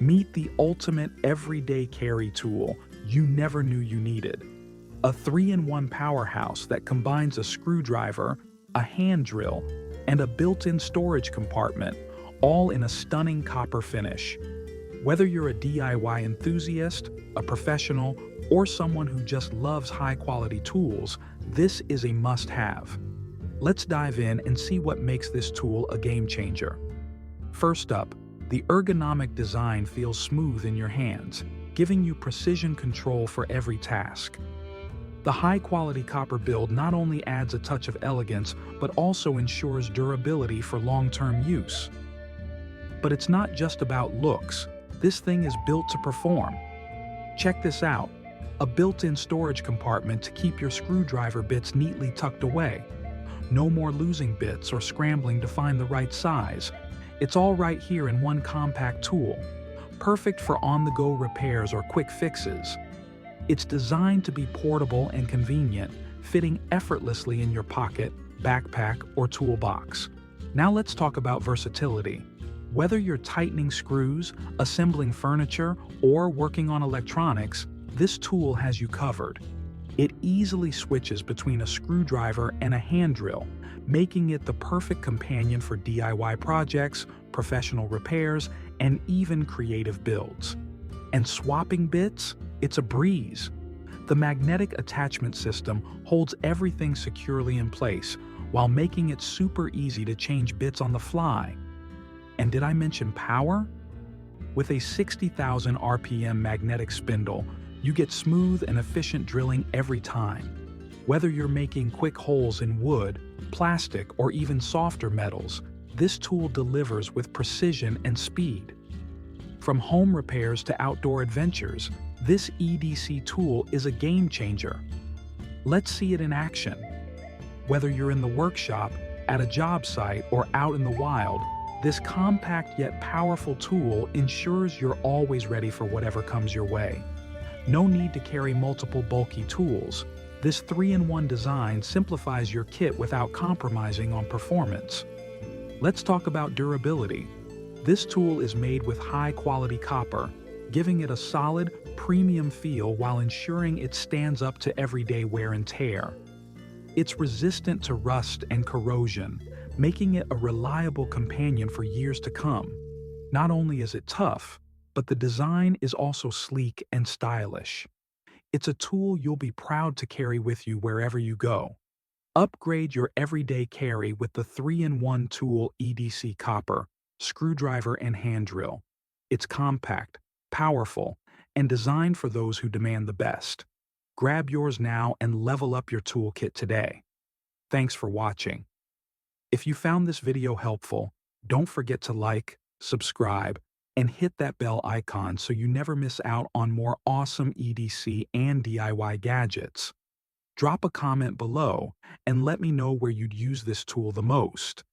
Meet the ultimate everyday carry tool you never knew you needed. A 3-in-1 powerhouse that combines a screwdriver, a hand drill, and a built-in storage compartment, all in a stunning copper finish. Whether you're a DIY enthusiast, a professional, or someone who just loves high-quality tools, this is a must-have. Let's dive in and see what makes this tool a game-changer. First up, the ergonomic design feels smooth in your hands, giving you precision control for every task. The high-quality copper build not only adds a touch of elegance, but also ensures durability for long-term use. But it's not just about looks. This thing is built to perform. Check this out. A built-in storage compartment to keep your screwdriver bits neatly tucked away. No more losing bits or scrambling to find the right size. It's all right here in one compact tool. Perfect for on-the-go repairs or quick fixes. It's designed to be portable and convenient, fitting effortlessly in your pocket, backpack, or toolbox. Now let's talk about versatility. Whether you're tightening screws, assembling furniture, or working on electronics, this tool has you covered. It easily switches between a screwdriver and a hand drill, making it the perfect companion for DIY projects, professional repairs, and even creative builds. And swapping bits? It's a breeze. The magnetic attachment system holds everything securely in place, while making it super easy to change bits on the fly. And did I mention power? With a 60,000 RPM magnetic spindle, you get smooth and efficient drilling every time. Whether you're making quick holes in wood, plastic, or even softer metals, this tool delivers with precision and speed. From home repairs to outdoor adventures, this EDC tool is a game changer. Let's see it in action. Whether you're in the workshop, at a job site, or out in the wild, this compact yet powerful tool ensures you're always ready for whatever comes your way. No need to carry multiple bulky tools. This 3-in-1 design simplifies your kit without compromising on performance. Let's talk about durability. This tool is made with high-quality copper, giving it a solid, premium feel while ensuring it stands up to everyday wear and tear. It's resistant to rust and corrosion, making it a reliable companion for years to come. Not only is it tough, but the design is also sleek and stylish. It's a tool you'll be proud to carry with you wherever you go. Upgrade your everyday carry with the 3-in-1 tool EDC copper, screwdriver, and hand drill. It's compact, powerful, and designed for those who demand the best. Grab yours now and level up your toolkit today. Thanks for watching. If you found this video helpful, don't forget to like, subscribe, and hit that bell icon so you never miss out on more awesome EDC and DIY gadgets. Drop a comment below and let me know where you'd use this tool the most.